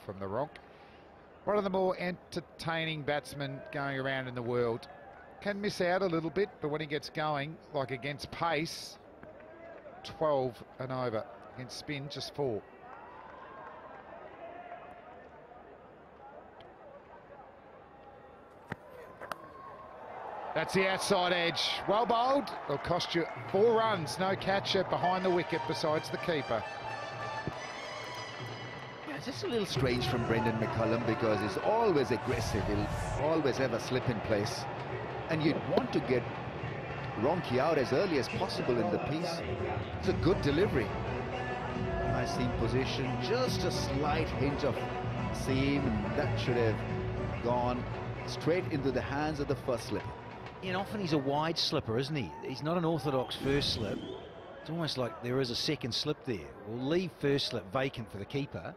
from the Ronk. One of the more entertaining batsmen going around in the world. Can miss out a little bit, but when he gets going, like against pace, 12 and over. Against spin, just 4. That's the outside edge. Well bowled. It'll cost you 4 runs. No catcher behind the wicket besides the keeper. Yeah, it's just a little strange from Brendan McCullum because he's always aggressive. He'll always have a slip in place. And you'd want to get Ronchi out as early as possible in the piece. It's a good delivery. Nice seam position. Just a slight hint of seam. And that should have gone straight into the hands of the first slipper. And often he's a wide slipper, isn't he? He's not an orthodox first slip. It's almost like there is a second slip there. We'll leave first slip vacant for the keeper.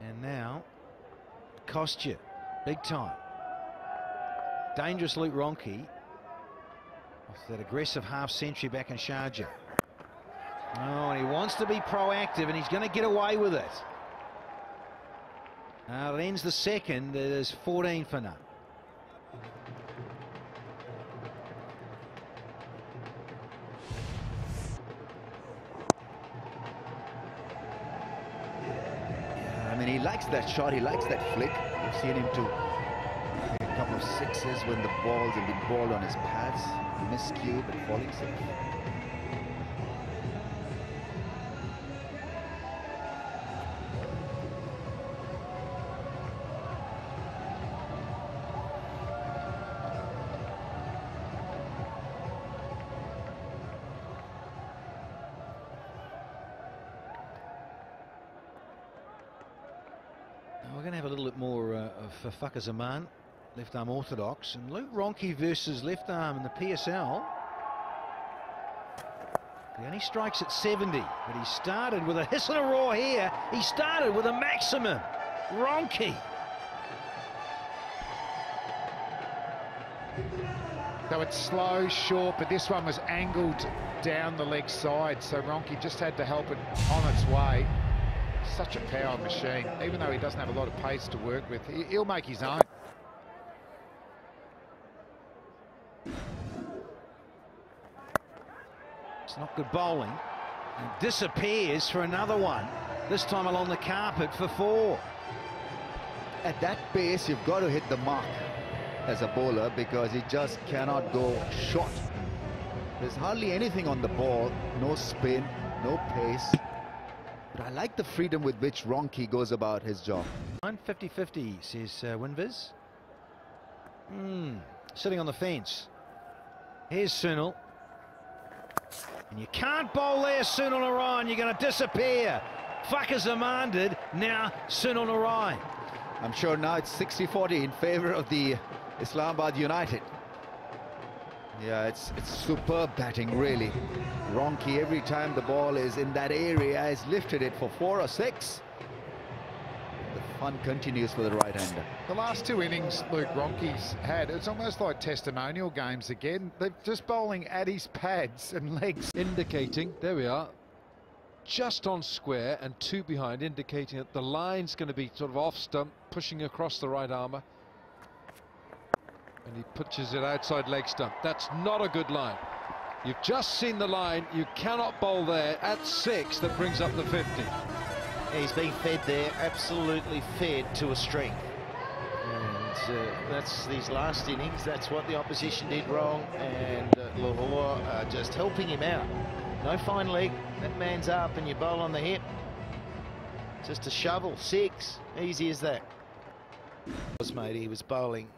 And now, cost you, big time. Dangerous Luke Ronchi. Off that aggressive half century back in Sharjah. Oh, and he wants to be proactive and he's going to get away with it. Now it ends the second. There's 14 for none. I mean, he likes that shot, he likes that flick. We've seen him do a couple of sixes when the balls have been balled on his pads, miscue but falling safe. We're going to have a little bit more of Fakhar Zaman, left arm orthodox, and Luke Ronchi versus left arm in the PSL. He only strikes at 70, but he started with a hiss and a roar here. He started with a maximum. Ronchi. So it's slow, short, but this one was angled down the leg side, so Ronchi just had to help it on its way. Such a power machine. Even though he doesn't have a lot of pace to work with, he'll make his own. It's not good bowling. And disappears for another one. This time along the carpet for 4. At that pace, you've got to hit the mark as a bowler because he just cannot go short. There's hardly anything on the ball. No spin, no pace. But I like the freedom with which Ronchi goes about his job. 50-50, says Winviz. Sitting on the fence. Here's Sunil. And you can't bowl there, Sunil Narayan. You're going to disappear. Fakhar Zaman did. Now Sunil Narayan. I'm sure now it's 60-40 in favor of the Islamabad United. Yeah, it's superb batting, really. Ronchi, every time the ball is in that area, has lifted it for 4 or 6. The fun continues for the right-hander. The last 2 innings Luke Ronchi's had, it's almost like testimonial games again. They're just bowling at his pads and legs. Indicating, there we are, just on square and 2 behind, indicating that the line's going to be sort of off stump, pushing across the right armour. And he pitches it outside leg stump. That's not a good line. You've just seen the line. You cannot bowl there at 6. That brings up the 50. He's being fed there, absolutely fed to a string. And that's these last innings. That's what the opposition did wrong. And Lahore just helping him out. No fine leg. That man's up and you bowl on the hip. Just a shovel. 6. Easy as that. Mate, he was bowling.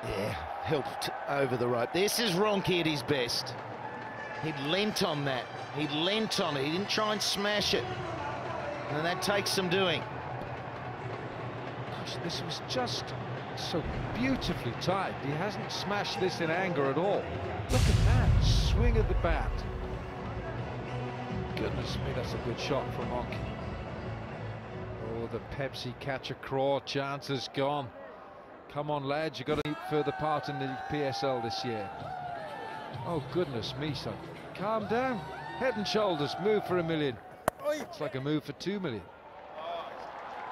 Yeah, helped over the rope. This is Ronchi at his best. He leant on that. He leant on it. He didn't try and smash it. And that takes some doing. Gosh, this was just so beautifully timed. He hasn't smashed this in anger at all. Look at that swing of the bat. Goodness me, that's a good shot from Ronchi. Oh, the Pepsi catcher craw chance is gone. Come on, lads, you've got to take further part in the PSL this year. Oh, goodness me, son. Calm down. Head and shoulders, move for $1 million. It's like a move for $2 million.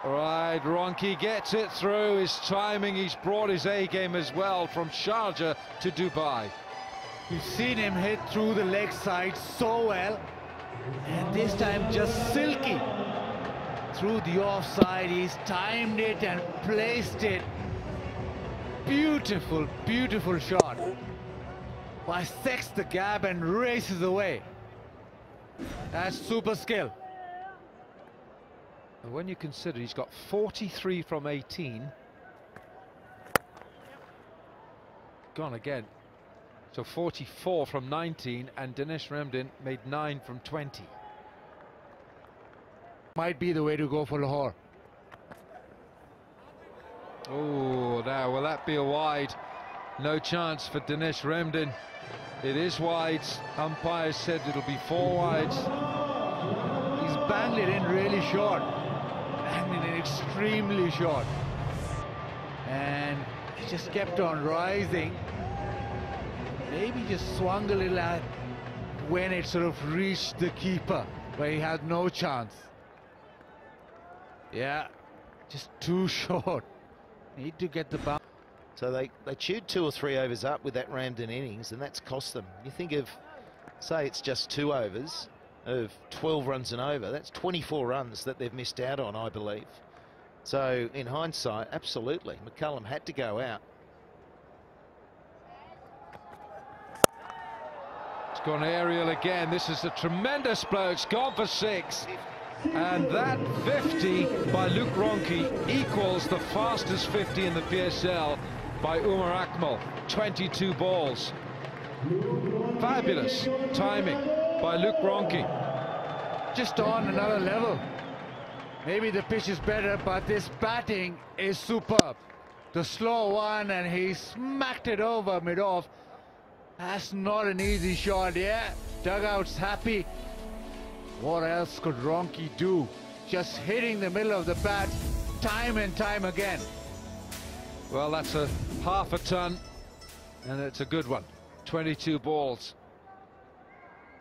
Right, Ronchi gets it through. His timing, he's brought his A game as well from Sharjah to Dubai. You've seen him hit through the leg side so well, and this time just silky. Through the offside, he's timed it and placed it. Beautiful, beautiful shot. Bisects the gap and races away. That's super skill. And when you consider he's got 43 from 18. Gone again. So 44 from 19, and Dinesh Ramdin made 9 from 20. Might be the way to go for Lahore. Oh, now will that be a wide? No chance for Dinesh Ramdin. It is wide. Umpires said it'll be 4 wides. He's banged it in really short. Banged it in extremely short. And he just kept on rising. Maybe just swung a little at when it sort of reached the keeper, where he had no chance. Yeah, just too short. Need to get the bounce. So they chewed 2 or 3 overs up with that Ramdin innings, and that's cost them. You think of, say it's just 2 overs of 12 runs and over, that's 24 runs that they've missed out on, I believe. So in hindsight, absolutely, McCullum had to go out. It's gone aerial again. This is a tremendous blow. It's gone for 6. And that 50 by Luke Ronchi equals the fastest 50 in the PSL by Umar Akmal. 22 balls. Fabulous timing by Luke Ronchi. Just on another level. Maybe the pitch is better, but this batting is superb. The slow one, and he smacked it over mid-off. That's not an easy shot, yeah. Dugout's happy. What else could Ronchi do? Just hitting the middle of the bat time and time again. Well, that's a half a ton, and it's a good one. 22 balls.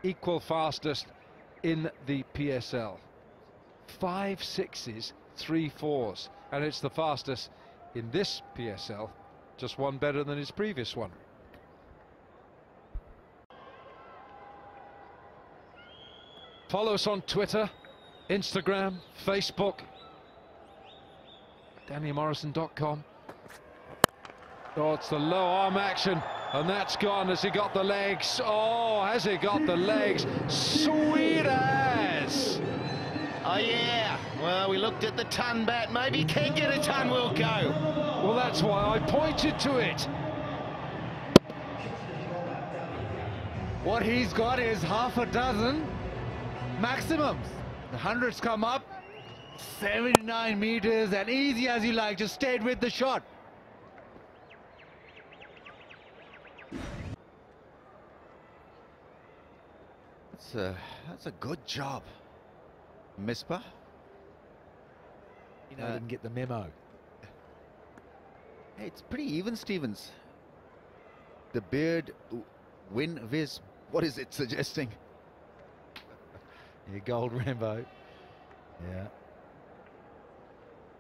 Equal fastest in the PSL. 5 6s, 3 4s, and it's the fastest in this PSL. Just one better than his previous one. Follow us on Twitter, Instagram, Facebook, DannyMorrison.com. Oh, it's the low arm action, and that's gone. Has he got the legs? Oh, has he got the legs? Sweet as! Oh yeah, well, we looked at the ton bat. Maybe he can get a ton, we'll go. Well, that's why I pointed to it. What he's got is half a dozen maximums. The hundreds come up, 79 meters, and easy as you like, just stayed with the shot. That's a good job, Misbah. You know, I didn't get the memo. Hey, it's pretty even, Stevens. The beard, win, viz, what is it suggesting? Yeah, gold Rambo. Yeah.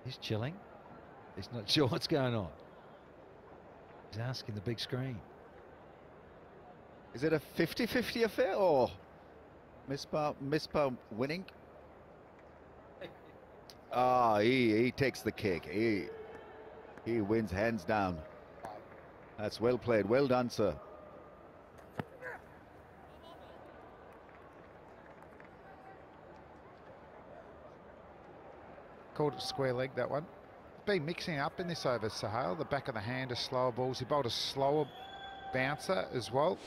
He's chilling. He's not sure what's going on. He's asking the big screen. Is it a 50-50 affair, or Misbah winning? Ah, he takes the cake. He wins hands down. That's well played. Well done, sir. Called it square leg, that one. Been mixing up in this over, Sahel. The back of the hand is slower balls. He bowled a slower bouncer as well.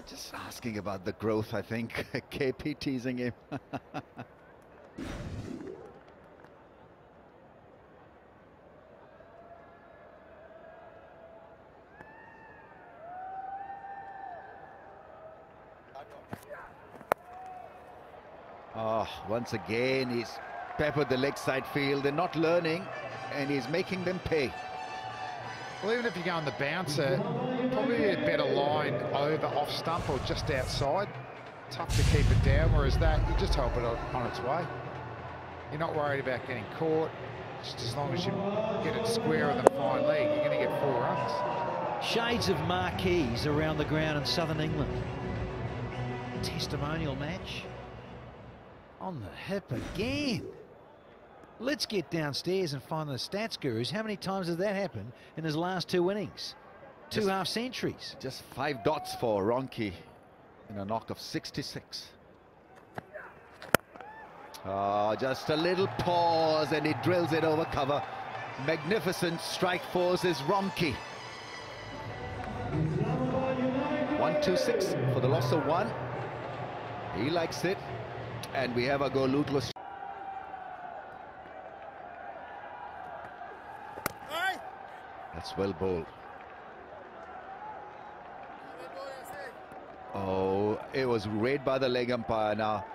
Just asking about the growth, I think. KP teasing him. Oh, once again, he's peppered the leg side field. They're not learning, and he's making them pay. Well, even if you go on the bouncer, probably a better line over off stump or just outside. Tough to keep it down, whereas that, you just help it on its way. You're not worried about getting caught. Just as long as you get it square in the fine leg, you're going to get 4 runs. Shades of marquees around the ground in southern England. Testimonial match. On the hip again. Let's get downstairs and find the stats gurus. How many times has that happened in his last 2 innings? Two half centuries. Just 5 dots for Ronchi in a knock of 66. Just a little pause and he drills it over cover. Magnificent strike force is Ronchi. 1-2-6 for the loss of 1. He likes it. And we have a go lootless. That's well bowled. Oh, it was read by the leg umpire. Now,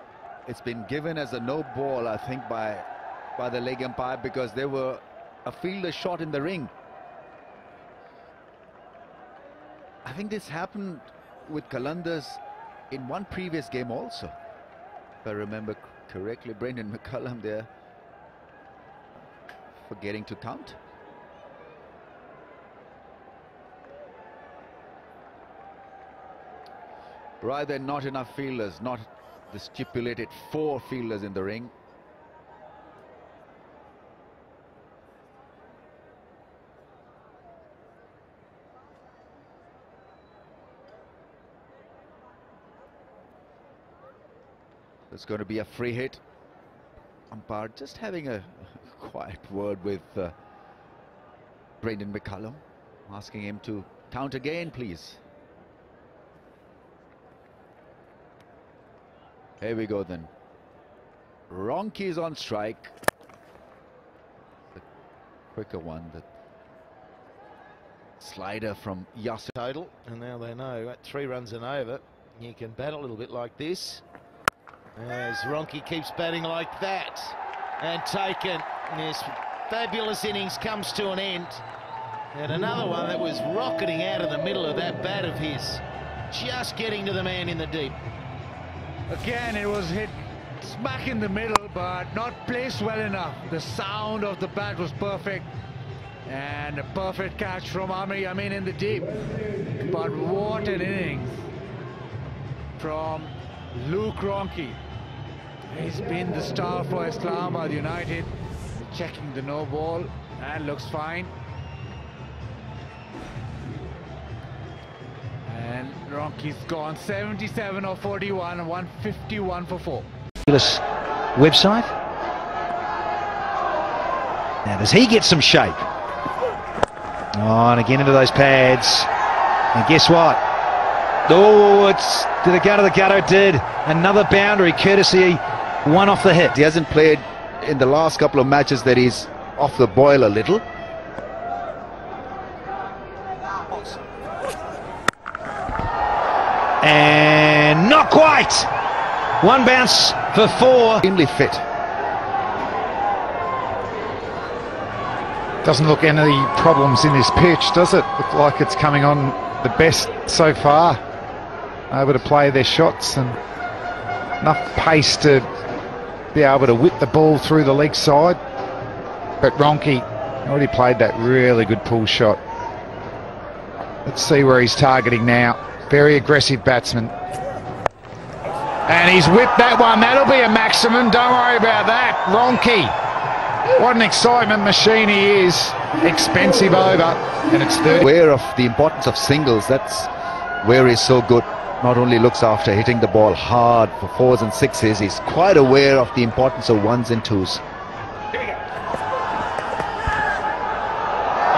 it's been given as a no ball, I think, by the leg umpire because there were a fielder shot in the ring. I think this happened with Qalandars in one previous game also. If I remember correctly, Brendan McCullum there forgetting to count. Rather not enough fielders, not the stipulated 4 fielders in the ring. It's going to be a free hit. Umpire just having a quiet word with Brendan McCullum, asking him to count again, please. Here we go then. Ronchi is on strike. The quicker one, the slider from Yasser. Total, and now they know at 3 runs and over, you can bat a little bit like this. As Ronchi keeps batting like that, and taken. This fabulous innings comes to an end. And another one that was rocketing out of the middle of that bat of his, just getting to the man in the deep. Again, it was hit smack in the middle, but not placed well enough. The sound of the bat was perfect. And a perfect catch from Amir Amin in the deep. But what an innings from Luke Ronchi. He's been the star for Islamabad United. Checking the no ball, and looks fine. And Ronchi's gone 77 or 41 and 151 for 4. Website. Now does he get some shape? Oh, and again into those pads. And guess what? Oh, did it go to the gutter? It did. Another boundary courtesy one off the hit. He hasn't played in the last couple of matches that he's off the boil a little. And not quite. One bounce for 4. Extremely fit. Doesn't look any problems in this pitch, does it? Look like it's coming on the best so far. Able to play their shots and enough pace to be able to whip the ball through the leg side. But Ronchi already played that really good pull shot. Let's see where he's targeting now. Very aggressive batsman. And he's whipped that one. That'll be a maximum. Don't worry about that. Ronchi. What an excitement machine he is. Expensive over. And it's 30. Aware of the importance of singles. That's where he's so good. Not only looks after hitting the ball hard for 4s and 6s, he's quite aware of the importance of 1s and 2s.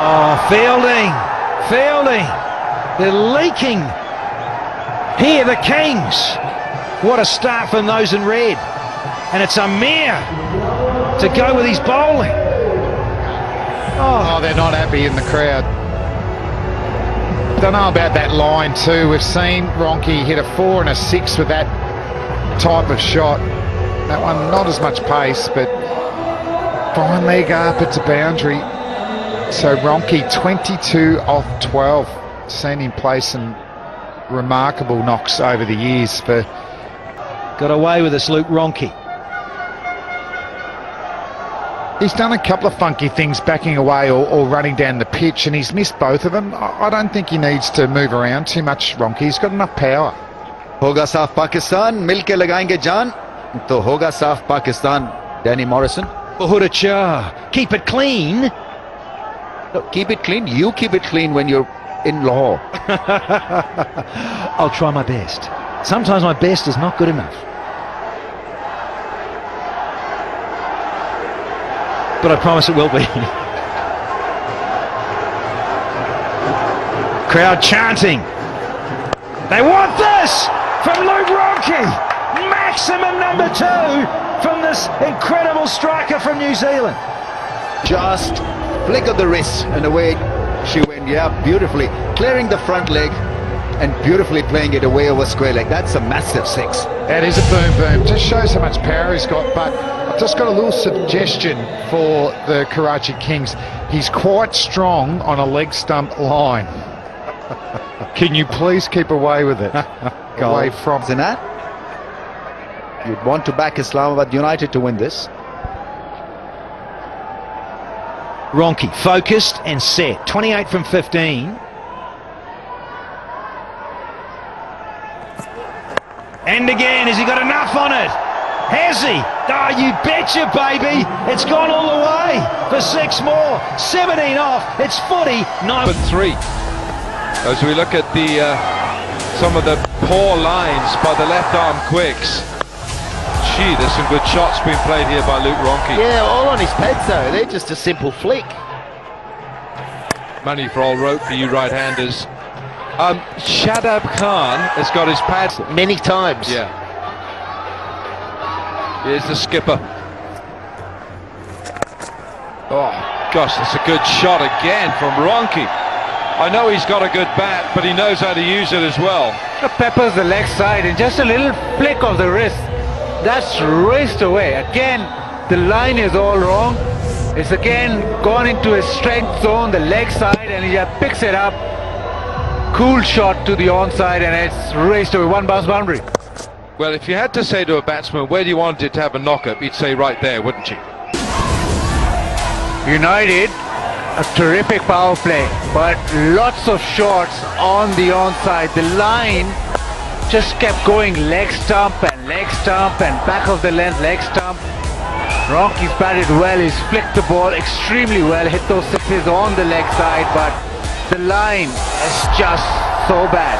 Oh, fielding. They're leaking. Here, the Kings. What a start from those in red. And it's Amir to go with his bowling. Oh, they're not happy in the crowd. Don't know about that line too. We've seen Ronchi hit a 4 and a 6 with that type of shot. That one not as much pace, but fine leg up, it's a boundary. So Ronchi, 22 off 12. Seen him play some remarkable knocks over the years for... Got away with this, Luke Ronchi. He's done a couple of funky things backing away or running down the pitch, and he's missed both of them. I don't think he needs to move around too much, Ronchi. He's got enough power. होगा साफ पाकिस्तान, मिलके लगाएंगे जान, तो होगा साफ Pakistan. Danny Morrison. Uhudacha, keep it clean. No, keep it clean. You keep it clean when you're in Lahore. I'll try my best. Sometimes my best is not good enough. But I promise it will be. Crowd chanting. They want this from Luke Ronchi. Maximum number 2 from this incredible striker from New Zealand. Just flick of the wrist and away she went. Yeah, beautifully clearing the front leg and beautifully playing it away over square leg. That's a massive 6. That is a boom boom. Just shows how much power he's got. But I've just got a little suggestion for the Karachi Kings. He's quite strong on a leg stump line. Can you please keep away with it? Away from Zinat. You'd want to back Islamabad United to win this. Ronchi focused and set. 28 from 15. And again, has he got enough on it? Has he? Oh, you betcha, baby. It's gone all the way for 6 more. 17 off. It's 40. 9. But 3. As we look at the some of the poor lines by the left arm quicks. Gee, there's some good shots being played here by Luke Ronchi. Yeah, all on his pads though. They're just a simple flick. Money for all rope for you right-handers. Shadab Khan has got his pads Many times. Yeah. Here's the skipper. Oh gosh, that's a good shot again from Ronchi. I know he's got a good bat, but he knows how to use it as well. Peppers the leg side and just a little flick of the wrist. That's raced away. Again, the line is all wrong. It's again gone into his strength zone, the leg side, and he just picks it up. Cool shot to the onside, and it's raced away. 1 bounce boundary. Well, if you had to say to a batsman, where do you want it to have a knock-up, you'd say right there, wouldn't you? United, a terrific power play, but lots of shots on the onside. The line just kept going leg stump and back of the length leg stump. Ronchi's batted well, he's flicked the ball extremely well, hit those 6s on the leg side, but the line is just so bad.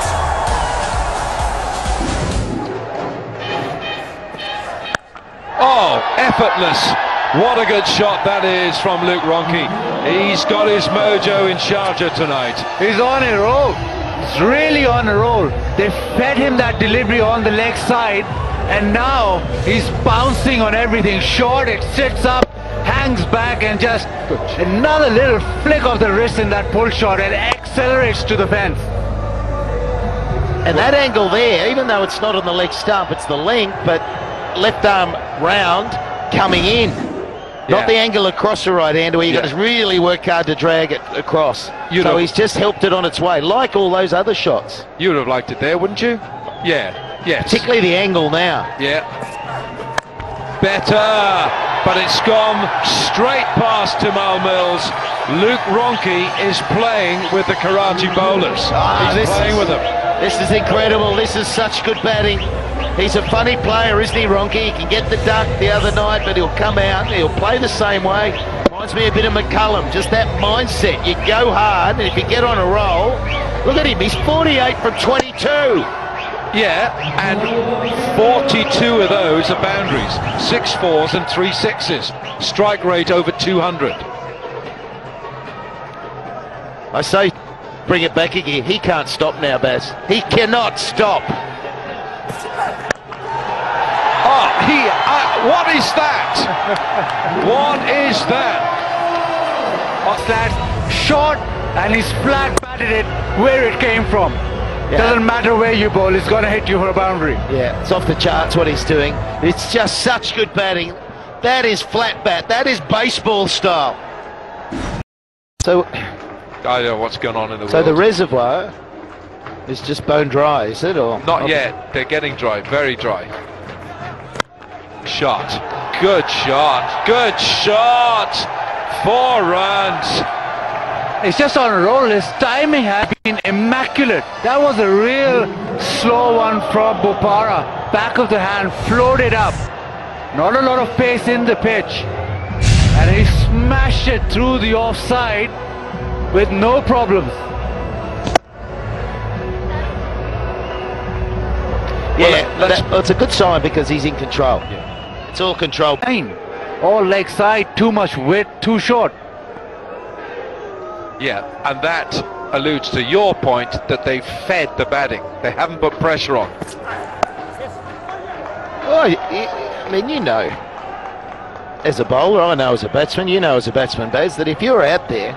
Oh, effortless. What a good shot that is from Luke Ronchi. He's got his mojo in Sharjah tonight. He's on a roll. He's really on a roll. They fed him that delivery on the leg side, and now he's bouncing on everything. Short, it sits up, hangs back, and just another little flick of the wrist in that pull shot and accelerates to the fence. And that angle there, even though it's not on the leg stump, it's the length, but left arm round coming in. Not the angle across the right hand where you got to really work hard to drag it across. So he's just helped it on its way, like all those other shots. You would have liked it there, wouldn't you? Yeah, yes. Particularly the angle now. Yeah. Better, but it's gone straight past Tamal Mills. Luke Ronchi is playing with the Karachi bowlers. He's playing with them. This is incredible. This is such good batting. He's a funny player, isn't he, Ronchi? He can get the duck the other night, but he'll come out, he'll play the same way. Reminds me a bit of McCullum, just that mindset. You go hard, and if you get on a roll, look at him, he's 48 from 22. Yeah, and 42 of those are boundaries. 6 4s and 3 6s. Strike rate over 200. I say, bring it back again. He can't stop now, Baz. He cannot stop. Oh, what is that? What is that? Flat short, and he's flat batted it where it came from. Doesn't matter where you bowl, it's going to hit you for a boundary. Yeah, it's off the charts what he's doing. It's just such good batting. That is flat bat. That is baseball style. So I don't know what's going on in the world. So the reservoir is just bone dry, is it? Or Not yet. They're getting dry, very dry. Shot. Good shot. Good shot. 4 runs. It's just on a roll. His timing has been immaculate. That was a real slow one from Bopara. Back of the hand, floated up. Not a lot of pace in the pitch. And he smashed it through the offside with no problems. Yeah, it's a good sign because he's in control. Yeah. It's all control. All leg side, too much width, too short. Yeah, and that alludes to your point that they've fed the batting. They haven't put pressure on. Oh, I mean, you know, as a bowler, I know as a batsman, you know as a batsman, Baz, that if you're out there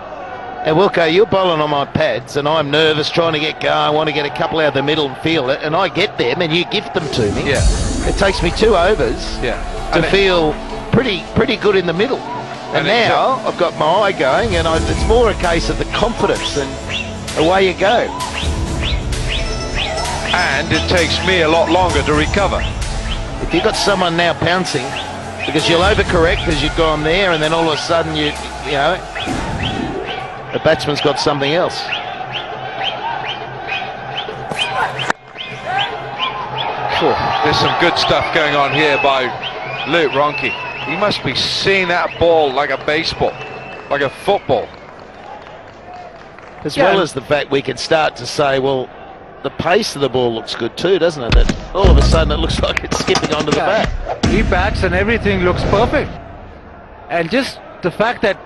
and Wilco, you're bowling on my pads and I'm nervous trying to get going, I want to get a couple out of the middle and feel it, and I get them and you gift them to me. Yeah. It takes me 2 overs to feel pretty good in the middle. And now I've got my eye going, and it's more a case of the confidence, and away you go. And it takes me a lot longer to recover. If you've got someone now pouncing, because you'll overcorrect because you've gone there, and then all of a sudden you know, the batsman's got something else. There's some good stuff going on here by Luke Ronchi. He must be seeing that ball like a baseball, like a football. As well as the fact we can start to say, well, the pace of the ball looks good too, doesn't it? That all of a sudden it looks like it's skipping onto the bat. He bats and everything looks perfect. And just the fact that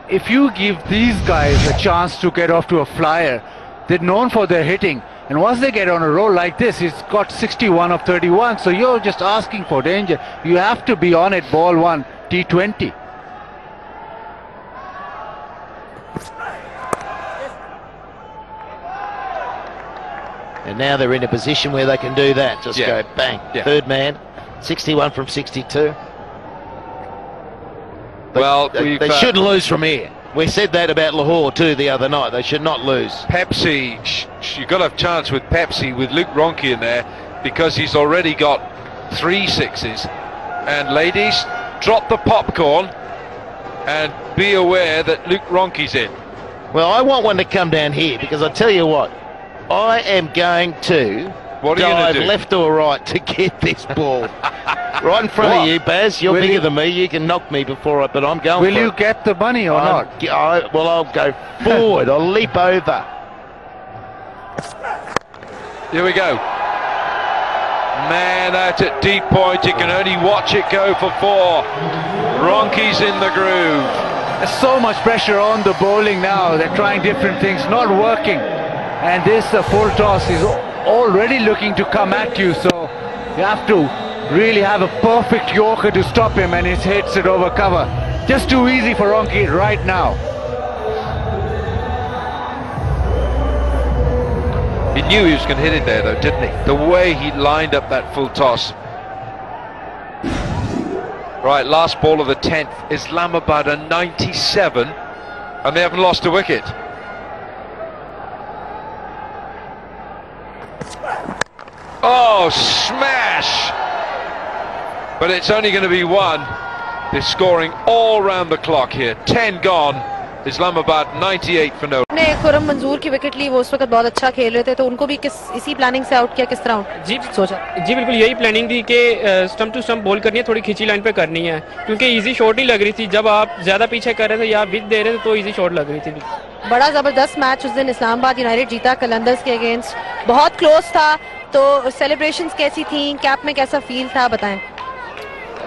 if you give these guys a chance to get off to a flyer, they're known for their hitting. And once they get on a roll like this, he's got 61 of 31, so you're just asking for danger. You have to be on it, ball 1, T20. And now they're in a position where they can do that. Just go bang. Third man, 61 from 62. Well, they shouldn't lose from here. We said that about Lahore too the other night. They should not lose. Pepsi, you've got to have a chance with Pepsi, with Luke Ronchi in there, because he's already got 3 sixes. And ladies, drop the popcorn and be aware that Luke Ronchi's in. Well, I want one to come down here, because I tell you what, I am going to dive left or right to get this ball. Right in front of you, Baz. You're bigger than me. You can knock me before but I'm going Will you get the money or not? Well, I'll go forward. I'll leap over. Here we go. Man out at deep point. You can only watch it go for 4. Ronchi's in the groove. There's so much pressure on the bowling now. They're trying different things, not working. And this full toss is already looking to come at you, so you have to really have a perfect Yorker to stop him, and he hits it over cover. Just too easy for Ronchi right now. He knew he was going to hit it there though, didn't he? The way he lined up that full toss. Right, last ball of the 10th. Islamabad are 97 and they haven't lost a wicket. Oh, smash! But it's only going to be 1. They're scoring all round the clock here. 10 gone. Islamabad 98 for no. ने खुरम मंजूर की wicket ली, वो उस वक्त बहुत अच्छा खेल रहे थे, तो उनको भी इसी प्लानिंग से आउट किया, किस तरह जी सोचा? जी बिल्कुल यही प्लानिंग थी कि स्टंप टू स्टंप बॉल करनी है, थोड़ी खिंची लाइन पे करनी है, क्योंकि इजी शॉट नहीं लग रही थी। जब आप ज्यादा पीछे कर रहे थे या विकेट दे रहे थे तो इजी शॉट लग रही थी। बड़ा जबरदस्त मैच उस दिन इस्लामाबाद यूनाइटेड जीता कलंदर्स के अगेंस्ट, बहुत क्लोज था। तो सेलिब्रेशंस कैसी थी, कैप में कैसा फील था, बताएं।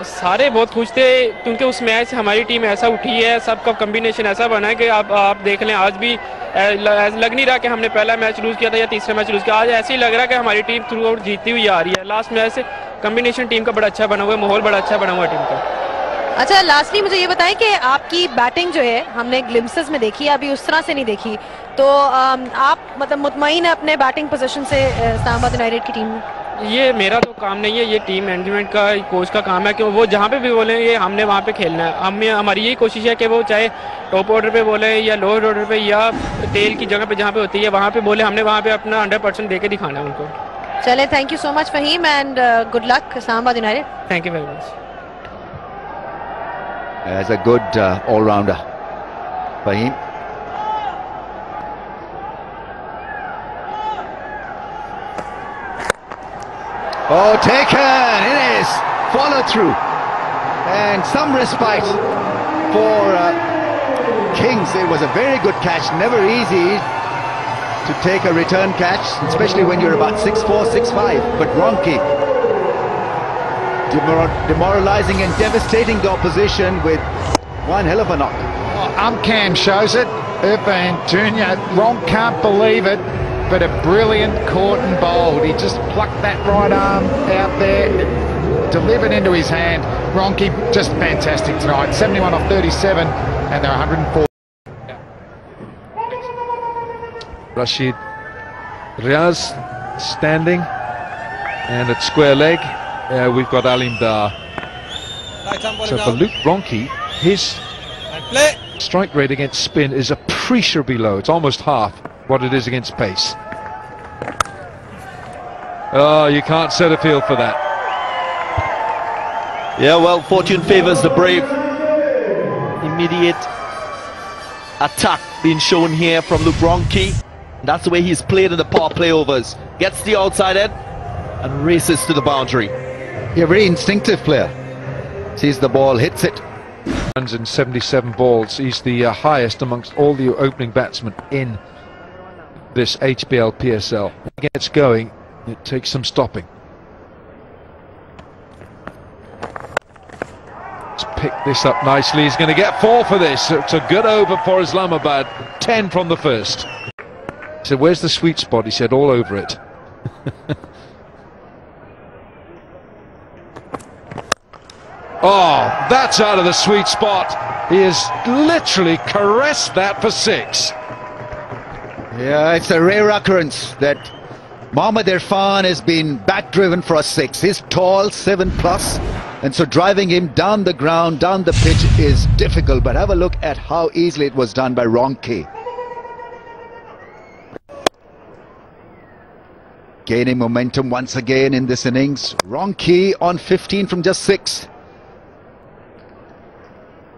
सारे बहुत खुश थे क्योंकि उस मैच से हमारी टीम ऐसा उठी है, सबका कॉम्बिनेशन ऐसा बना है कि आप देख लें, आज भी लग नहीं रहा कि हमने पहला मैच लूज किया था या तीसरा मैच लूज किया। आज ऐसे ही लग रहा है कि हमारी टीम थ्रू आउट जीतती हुई आ रही है। लास्ट मैच से कॉम्बिनेशन टीम का बड़ा अच्छा बना हुआ है, माहौल बड़ा अच्छा बना हुआ है टीम का। अच्छा, लास्टली मुझे ये बताएं कि आपकी बैटिंग जो है हमने ग्लिम्पसेस में देखी, अभी उस तरह से नहीं देखी, तो आप मतलब मुतमईन है अपने बैटिंग पोजीशन से इस्लामाबाद यूनाइटेड की टीम में? ये मेरा तो काम नहीं है, ये टीम मैनेजमेंट का, कोच का काम है कि वो जहाँ पे भी बोले ये हमने वहाँ पे खेलना है। हमारी यही कोशिश है कि वो चाहे टॉप ऑर्डर पे बोले या लोअर ऑर्डर पे या टेल की जगह पे जहाँ पे होती है वहाँ पे बोले, हमने वहाँ पे अपना 100% दे के दिखाना है उनको। चले, thank you so much Fahim and good luck Islamabad United. Thank you very much. As a good all-rounder, Fahim. Oh, taken! It is follow through, and some respite for Kings. It was a very good catch. Never easy to take a return catch, especially when you're about 6'4", 6'5". But Ronchi demoralizing and devastating the opposition with one hell of a knock. Cam shows it. Irfan Jr. Ron can't believe it, but a brilliant caught and bowled. He just plucked that right arm out there, delivered into his hand. Ronchi just fantastic tonight. 71 off 37, and they're 104. Rashid Riaz standing, and at square leg we've got Alim Dar. So for Luke Ronchi, his strike rate against spin is appreciably low. It's almost half what it is against pace. Oh, you can't set a field for that. Yeah, well, fortune favours the brave. Immediate attack being shown here from Luke Ronchi. That's the way he's played in the power play overs. Gets the outside end and races to the boundary. Yeah, very instinctive player. Sees the ball, hits it. 177 balls. He's the highest amongst all the opening batsmen in this HBL PSL. He gets going, it takes some stopping. Let's pick this up nicely. He's going to get 4 for this. It's a good over for Islamabad. 10 from the first. He said, where's the sweet spot? He said, all over it. Oh, that's out of the sweet spot. He has literally caressed that for 6. Yeah, it's a rare occurrence that Mohammad Irfan has been back-driven for a 6. He's tall, 7+, and so driving him down the ground, down the pitch is difficult. But have a look at how easily it was done by Ronchi. Gaining momentum once again in this innings. Ronchi on 15 from just 6.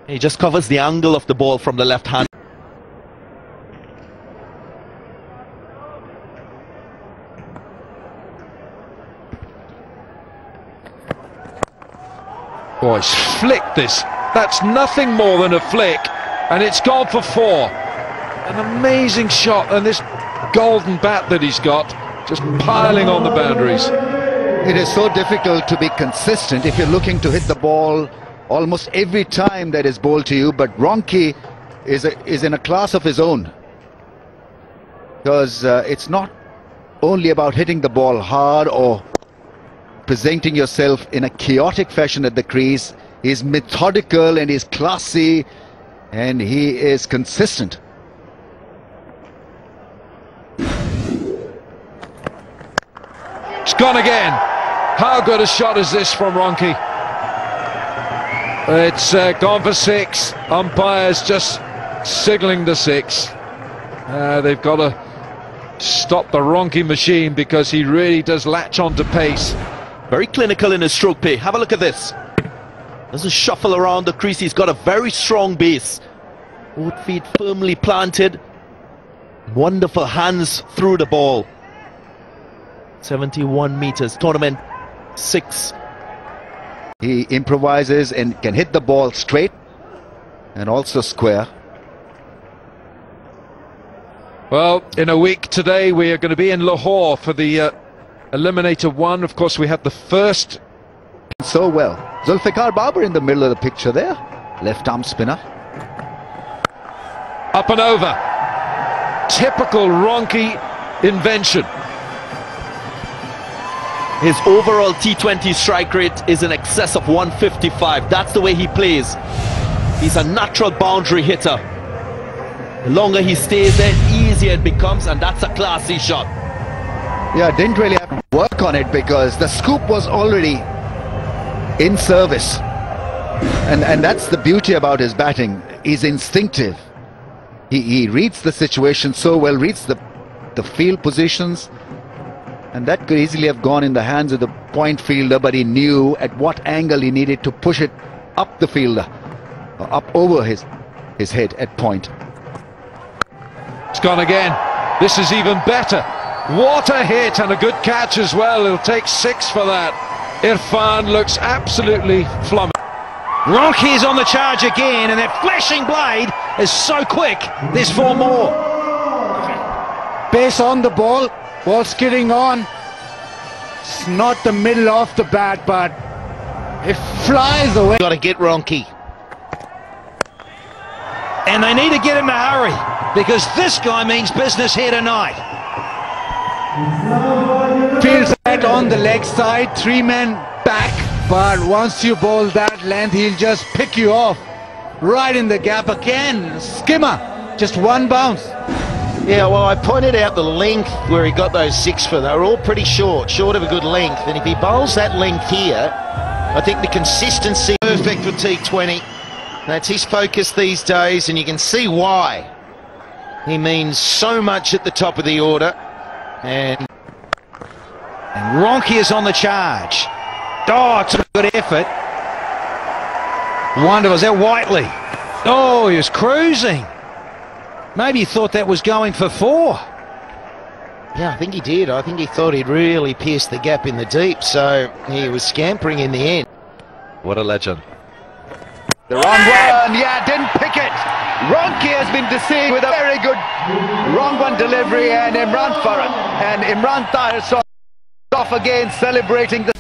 He just covers the angle of the ball from the left hand. Oh, he's flicked this. That's nothing more than a flick, and it's gone for 4. An amazing shot, and this golden bat that he's got, just piling on the boundaries. It is so difficult to be consistent if you're looking to hit the ball almost every time that is bowled to you, but Ronchi is in a class of his own, because it's not only about hitting the ball hard or presenting yourself in a chaotic fashion at the crease. He's methodical and he's classy and he is consistent. It's gone again. How good a shot is this from Ronchi? It's gone for 6. Umpires just signalling the 6. They've got to stop the Ronchi machine because he really does latch on to pace. Very clinical in his stroke play. Have a look at this. Doesn't shuffle around the crease. He's got a very strong base. Both feet firmly planted. Wonderful hands through the ball. 71 meters. Tournament 6. He improvises and can hit the ball straight and also square. Well, in a week today we are going to be in Lahore for the Eliminator 1. Of course, we had the first. So well. Zulfikar Babar in the middle of the picture there. Left arm spinner. Up and over. Typical Ronchi invention. His overall T20 strike rate is in excess of 155. That's the way he plays. He's a natural boundary hitter. The longer he stays there, easier it becomes, and that's a classy shot. Yeah, didn't really have to work on it because the scoop was already in service. And that's the beauty about his batting. He's instinctive. He reads the situation so well, reads the field positions, and that could easily have gone in the hands of the point fielder, but he knew at what angle he needed to push it up the fielder, or up over his head at point. It's gone again. This is even better. What a hit, and a good catch as well. He'll take 6 for that. Irfan looks absolutely flummoxed. Ronchi is on the charge again, and that flashing blade is so quick. There's 4 more. Base on the ball skidding on. It's not the middle of the bat, but it flies away. Got to get Ronchi. And they need to get him to hurry, because this guy means business here tonight. Feels that on the leg side, 3 men back, but once you bowl that length, he'll just pick you off right in the gap again. Skimmer, just 1 bounce. Yeah, well, I pointed out the length where he got those 6 for. They were all pretty short of a good length. And if he bowls that length here, I think the consistency perfect for T20. That's his focus these days, and you can see why. He means so much at the top of the order. And Ronchi is on the charge. Oh, it's a good effort. Wonder, was that Whiteley? Oh, he was cruising. Maybe he thought that was going for 4. yeah, I think he did. I think he thought he'd really pierced the gap in the deep, so he was scampering in the end. What a legend. The wrong one, yeah, didn't pick it. Ronchi has been deceived with a very good wrong one delivery, and Imran Tahir off again, celebrating the